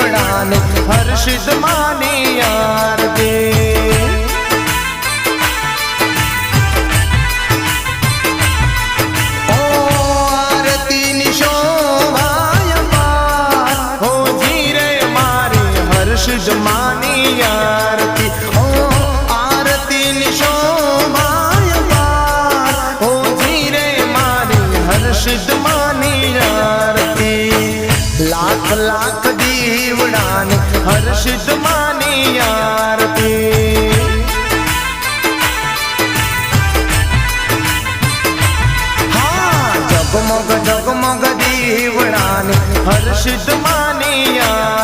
દીવડાને હર્ષિત માની આરતી ઓ આરતીની શોભાય પાર હો જીરે મારી હર્ષિત માની આરતી ઓ આરતીની શોભાય પાર હો જીરે મારી હર્ષિત માની આરતી लाख लाख दीवड़ाने हर्षित मानी आरती हाँ जगमग जगमग दीवड़ाने हर्षित मानी